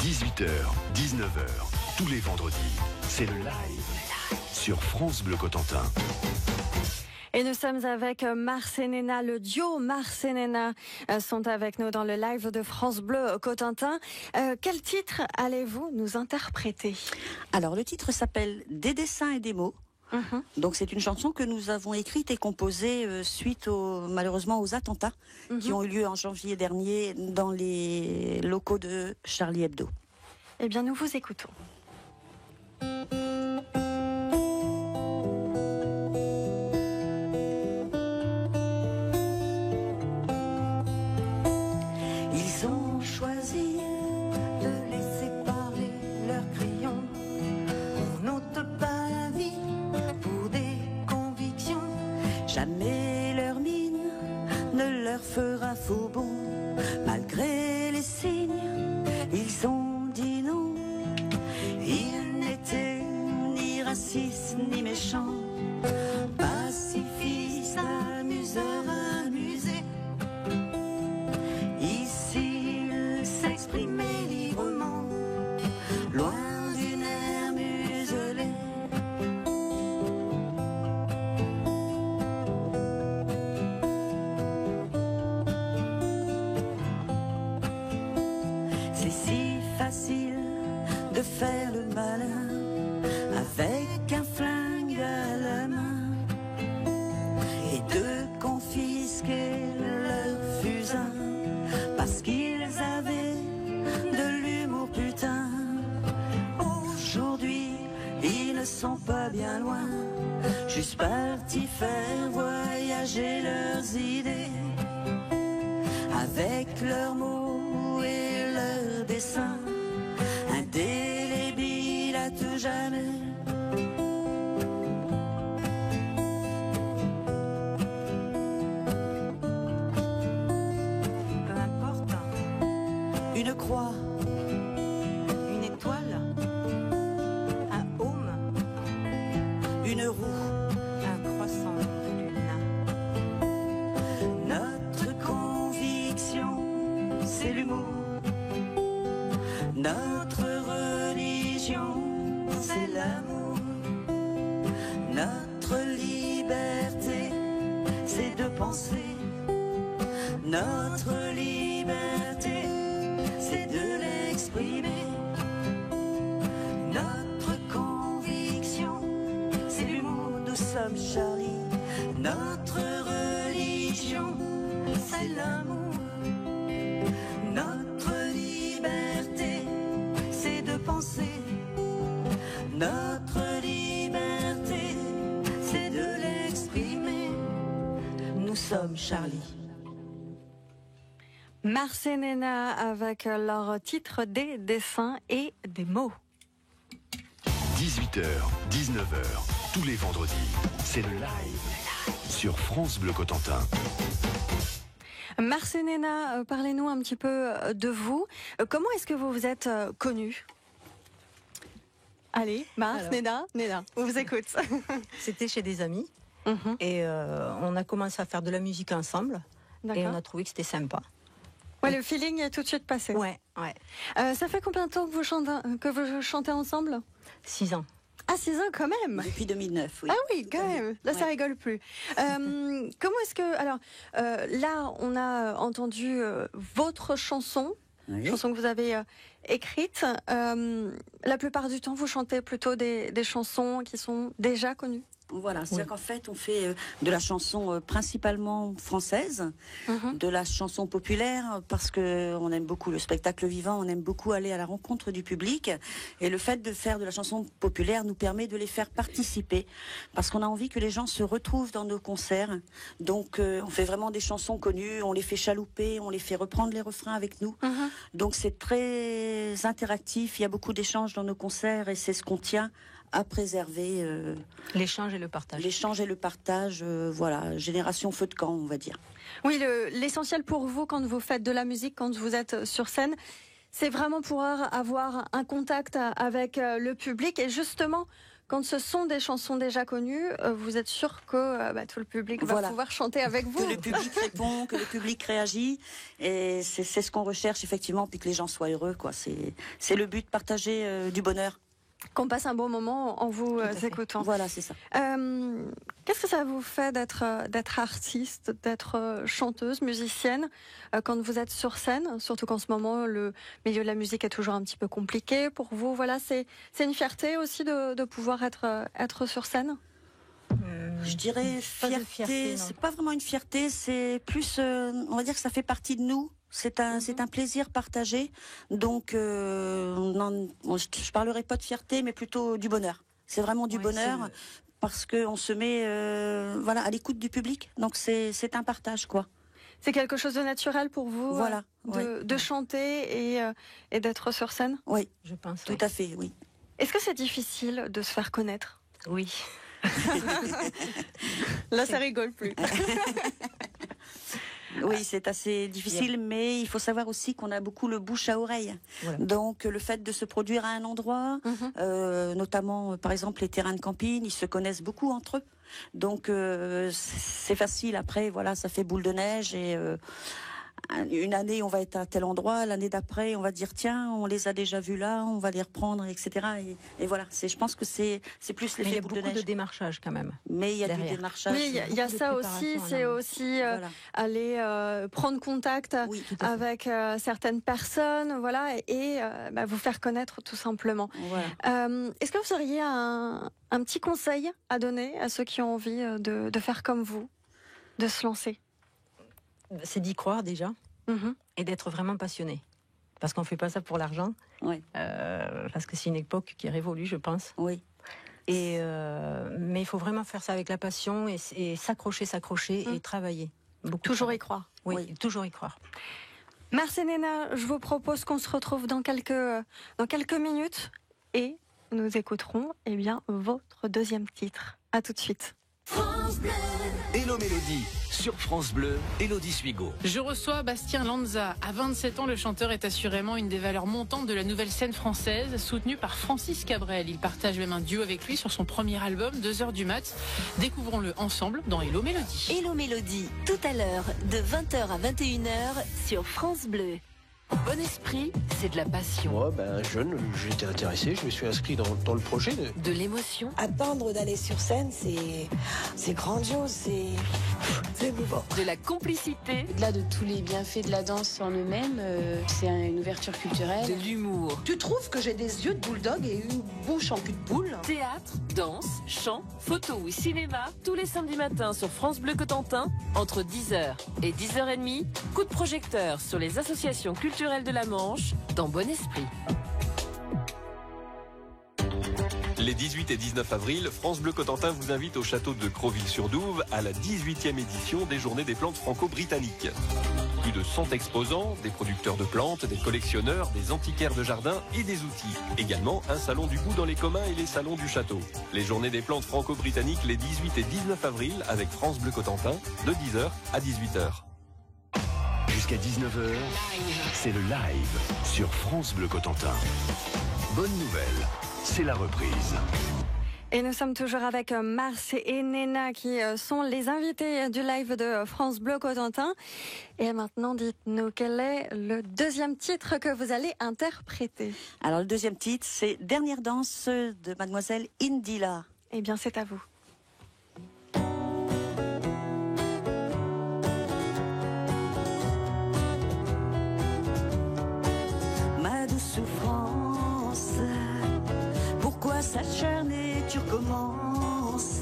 18h, 19h, tous les vendredis, c'est le live sur France Bleu Cotentin. Et nous sommes avec Mars et Nena, le duo Mars et Nena sont avec nous dans le live de France Bleu Cotentin. Quel titre allez-vous nous interpréter? Alors le titre s'appelle Des dessins et des mots. Donc c'est une chanson que nous avons écrite et composée suite malheureusement aux attentats qui ont eu lieu en janvier dernier dans les locaux de Charlie Hebdo. Eh bien nous vous écoutons. Ils ont choisi de laisser parler leurs crayons. On n'ôte pas la vie pour des convictions. Jamais leur mine ne leur fera faux bond. Malgré les signes, ils ont dit non. Ils n'étaient ni racistes ni méchants, pacifistes, amuseurs, amusés. Ici, ils s'exprimaient librement, loin d'une air muselée. C'est si facile de faire le malin avec un flingue à la main et de confisquer leur fusain parce qu'ils avaient de l'humour putain. Aujourd'hui, ils ne sont pas bien loin, juste partis faire voyager leurs idées avec leurs mots et leurs dessins, indélébile à tout jamais. Peu importe, une croix, une étoile, un aume, une roue, un croissant de lune. Notre conviction, c'est l'humour. Notre religion, c'est l'amour. Notre liberté, c'est de penser. Notre liberté, c'est de l'exprimer. Notre conviction, c'est l'humour. Nous sommes Charlie. Notre religion, c'est l'amour. Notre liberté, c'est de penser. Notre liberté, c'est de l'exprimer. Nous sommes Charlie. Mars et Nena avec leur titre Des dessins et des mots. 18h, 19h, tous les vendredis, c'est le live sur France Bleu Cotentin. Mars et Nena, parlez-nous un petit peu de vous. Comment est-ce que vous vous êtes connus? Allez, Mars, Nena, on vous écoute. C'était chez des amis et on a commencé à faire de la musique ensemble et on a trouvé que c'était sympa. Ouais, le feeling est tout de suite passé. Ouais. Ça fait combien de temps que vous chantez ensemble? 6 ans. Ah, 6 ans quand même. Depuis 2009, oui. Ah oui, quand même. Là, ça rigole plus. Comment est-ce que... Alors, là, on a entendu votre chanson, chanson que vous avez écrite. La plupart du temps, vous chantez plutôt des chansons qui sont déjà connues. Voilà, c'est-à-dire qu'en fait, on fait de la chanson principalement française, de la chanson populaire, parce que on aime beaucoup le spectacle vivant, on aime beaucoup aller à la rencontre du public, et le fait de faire de la chanson populaire nous permet de les faire participer, parce qu'on a envie que les gens se retrouvent dans nos concerts. Donc, on fait vraiment des chansons connues, on les fait chalouper, on les fait reprendre les refrains avec nous. Donc, c'est très interactif, il y a beaucoup d'échanges dans nos concerts, et c'est ce qu'on tient à préserver. L'échange et le partage. L'échange et le partage, voilà, génération feu de camp, on va dire. Oui, l'essentiel pour vous quand vous faites de la musique, quand vous êtes sur scène, c'est vraiment pouvoir avoir un contact avec le public et justement quand ce sont des chansons déjà connues, vous êtes sûr que tout le public va pouvoir chanter avec vous. Que le public répond, que le public réagit. Et c'est ce qu'on recherche, effectivement, puis que les gens soient heureux, quoi. C'est le but, partager du bonheur. Qu'on passe un bon moment en vous écoutant. Voilà, c'est ça. Qu'est-ce que ça vous fait d'être artiste, d'être chanteuse, musicienne, quand vous êtes sur scène? Surtout qu'en ce moment, le milieu de la musique est toujours un petit peu compliqué pour vous. Voilà, c'est une fierté aussi de pouvoir être sur scène? Je dirais fierté, c'est pas vraiment une fierté, c'est plus, on va dire que ça fait partie de nous. C'est un plaisir partagé. Donc, je parlerai pas de fierté, mais plutôt du bonheur. C'est vraiment du bonheur parce qu'on se met à l'écoute du public. Donc, c'est un partage, quoi. C'est quelque chose de naturel pour vous, voilà, de chanter et d'être sur scène? Oui, je pense. Tout à fait, oui. Est-ce que c'est difficile de se faire connaître? Oui. Là, ça rigole plus. Oui, c'est assez difficile, mais il faut savoir aussi qu'on a beaucoup le bouche à oreille. Voilà. Donc, le fait de se produire à un endroit, notamment, par exemple, les terrains de camping, ils se connaissent beaucoup entre eux. Donc, c'est facile. Après, voilà, ça fait boule de neige et une année, on va être à tel endroit. L'année d'après, on va dire, tiens, on les a déjà vus là, on va les reprendre, etc. Et voilà, je pense que c'est plus l'effet boule de neige. Il y a beaucoup de démarchage quand même. Mais il y a du démarchage. Oui, il y a ça aussi. C'est aussi aller prendre contact avec certaines personnes, voilà, et vous faire connaître tout simplement. Voilà. Est-ce que vous auriez un petit conseil à donner à ceux qui ont envie de faire comme vous, de se lancer? C'est d'y croire déjà et d'être vraiment passionné. Parce qu'on ne fait pas ça pour l'argent. Oui. Parce que c'est une époque qui est révolue, je pense. Oui. Mais il faut vraiment faire ça avec la passion et s'accrocher et travailler. Toujours y croire. Oui, toujours y croire. Merci Néna. Je vous propose qu'on se retrouve dans quelques minutes et nous écouterons votre deuxième titre. À tout de suite. Hello Mélodie, sur France Bleu, Élodie Suigo. Je reçois Bastien Lanza. À 27 ans, le chanteur est assurément une des valeurs montantes de la nouvelle scène française, soutenu par Francis Cabrel. Il partage même un duo avec lui sur son premier album, 2h du mat. Découvrons-le ensemble dans Hello Mélodie. Hello Mélodie, tout à l'heure, de 20h à 21h sur France Bleu. Bon esprit, c'est de la passion. Moi, jeune, j'étais intéressé, je me suis inscrit dans le projet. De l'émotion. Attendre d'aller sur scène, c'est grandiose, c'est émouvant. De la complicité. Au-delà de tous les bienfaits de la danse en eux-mêmes, c'est une ouverture culturelle. De l'humour. Tu trouves que j'ai des yeux de bulldog et une bouche en cul de poule? Théâtre, danse, chant, photo ou cinéma, tous les samedis matins sur France Bleu Cotentin, entre 10h et 10h30, coup de projecteur sur les associations culturelles de la Manche, dans Bon Esprit. Les 18 et 19 avril, France Bleu Cotentin vous invite au château de Crowville-sur-Douve à la 18e édition des Journées des plantes franco-britanniques. Plus de 100 exposants, des producteurs de plantes, des collectionneurs, des antiquaires de jardin et des outils. Également un salon du goût dans les communs et les salons du château. Les Journées des plantes franco-britanniques les 18 et 19 avril avec France Bleu Cotentin de 10h à 18h. Jusqu'à 19h, c'est le live sur France Bleu Cotentin. Bonne nouvelle, c'est la reprise. Et nous sommes toujours avec Mars et Néna qui sont les invités du live de France Bleu Cotentin. Et maintenant, dites-nous quel est le deuxième titre que vous allez interpréter? Alors le deuxième titre, c'est Dernière danse de Mademoiselle Indila. Eh bien, c'est à vous. Souffrance, pourquoi s'acharner, tu recommences?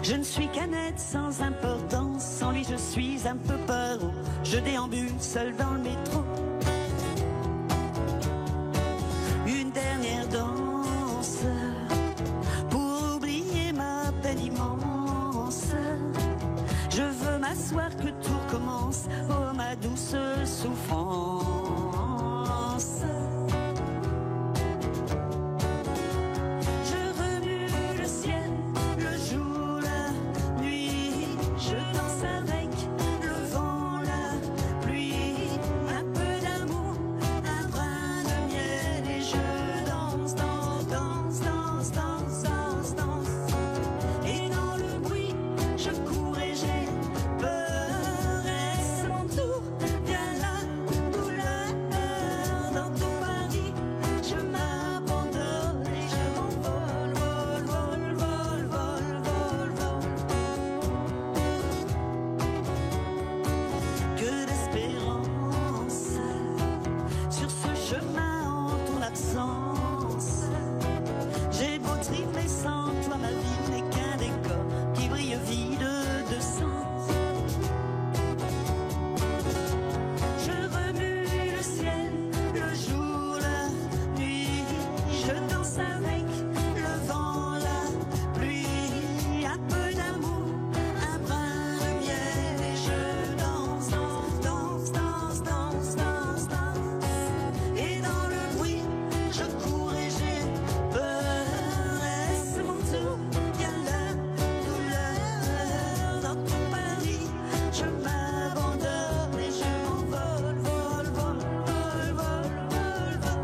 Je ne suis qu'un être sans importance, sans lui je suis un peu paro. Je déambule seul dans le métro. Une dernière danse pour oublier ma peine immense. Je veux m'asseoir que tout recommence, oh ma douce souffrance. Danse, danse, danse, danse. avec le vent, la pluie, un peu d'amour, un brin de miel et je danse, danse, danse, danse, danse, danse. Et dans le bruit, je cours et j'ai peur. Est-ce mon tour? Il y a la douleur dans tout Paris. Je m'abandonne et je m'envole, vol, vol, vol, vol, vol, vol.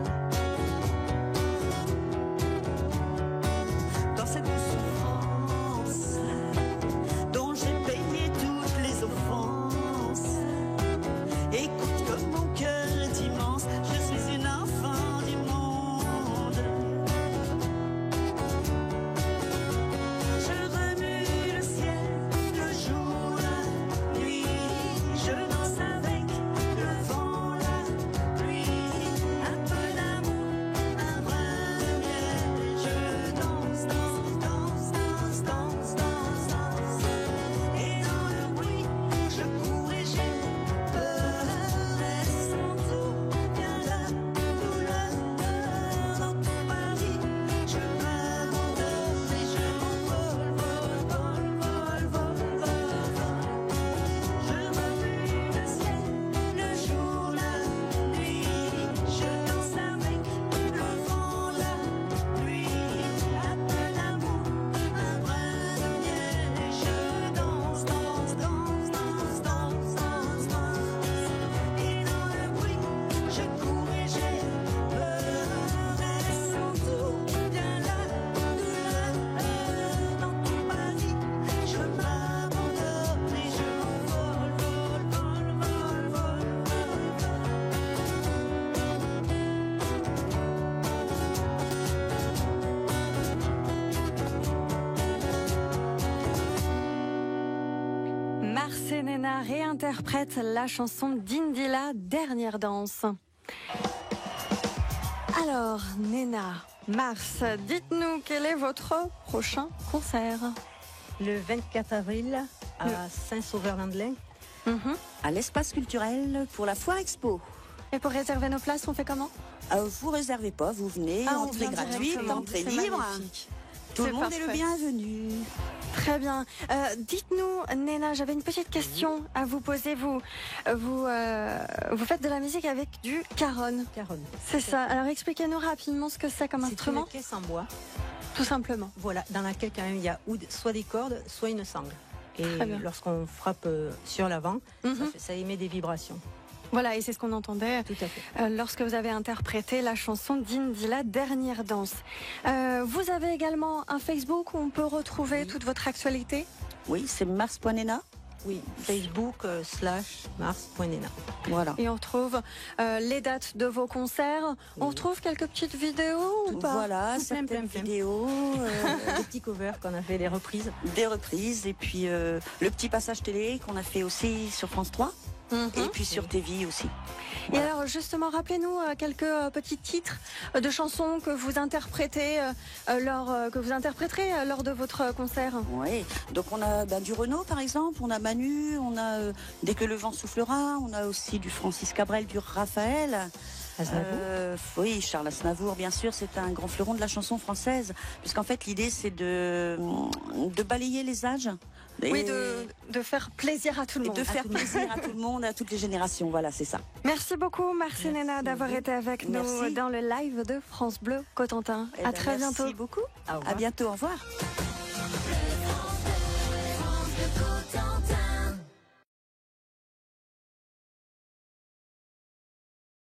Dans cette souffrance dont j'ai payé toutes les offenses. Écoute comme mon cœur est immense, je suis une enfant du monde. Je remue le ciel, le jour, la nuit. Je danse avec le vent, la pluie. Un peu d'amour, un brin de miel. Et je danse, danse, danse, danse, danse, danse, danse. Et dans le bruit, je cours et j'ai peur. Est-ce mon tour? Vient la douleur dans tout Paris. Je m'abandonne et je m'envole, vol, vol, vol, vol, vol, vol. Je remue le ciel, le jour, la nuit. Je danse avec le vent, la pluie. Un peu d'amour, un brin de miel. Et je danse, danse, danse, danse, danse, danse, danse. Et dans le bruit, je cours et j'ai peur. Est-ce mon tour? Vient la douleur dans tout Paris. Je m'abandonne et je m'envole, vol, vol, vol, vol, Mars et Nena réinterprètent la chanson d'Indila, Dernière danse. Alors, Nena, Mars, dites-nous quel est votre prochain concert? Le 24 avril à Saint-Sauveur-Landelin. À l'espace culturel pour la Foire Expo. Et pour réserver nos places, on fait comment? Vous réservez pas, vous venez, Ah, on entrée vient gratuite, directement, entrée c'est libre. magnifique. Tout le C'est monde est le parfait. bienvenu. Très bien. Dites-nous, Nena, j'avais une petite question à vous poser. Vous faites de la musique avec du caron. Caron. C'est ça. Alors expliquez-nous rapidement ce que c'est comme instrument. C'est une caisse en bois. Tout simplement. Voilà, dans laquelle quand même il y a soit des cordes, soit une sangle. Et Très bien. lorsqu'on frappe sur l'avant, ça émet des vibrations. Voilà, et c'est ce qu'on entendait Tout à fait. lorsque vous avez interprété la chanson d'Indila, Dernière danse. Vous avez également un Facebook où on peut retrouver toute votre actualité? Oui, c'est mars.nena. Oui, Facebook /mars.nena. Voilà. Et on retrouve les dates de vos concerts. On retrouve quelques petites vidéos ou pas? Voilà, Tout plein, certaines plein. vidéos, Des petits covers qu'on a fait, des reprises. des reprises, et puis le petit passage télé qu'on a fait aussi sur France 3. Et puis sur TV aussi. Et alors justement, rappelez-nous quelques petits titres de chansons que vous interprétez que vous interpréterez lors de votre concert. Oui, donc on a du Renaud par exemple, on a Manu, on a Dès que le vent soufflera, on a aussi du Francis Cabrel, du Raphaël. Oui, Charles Aznavour, bien sûr, c'est un grand fleuron de la chanson française, puisqu'en fait l'idée c'est de balayer les âges. Oui, de faire plaisir à tout le monde. De faire plaisir à tout le monde, à toutes les générations, voilà, c'est ça. Merci beaucoup, Mars et Nena, d'avoir été avec nous dans le live de France Bleu Cotentin. À très bientôt. Merci beaucoup. À bientôt, au revoir.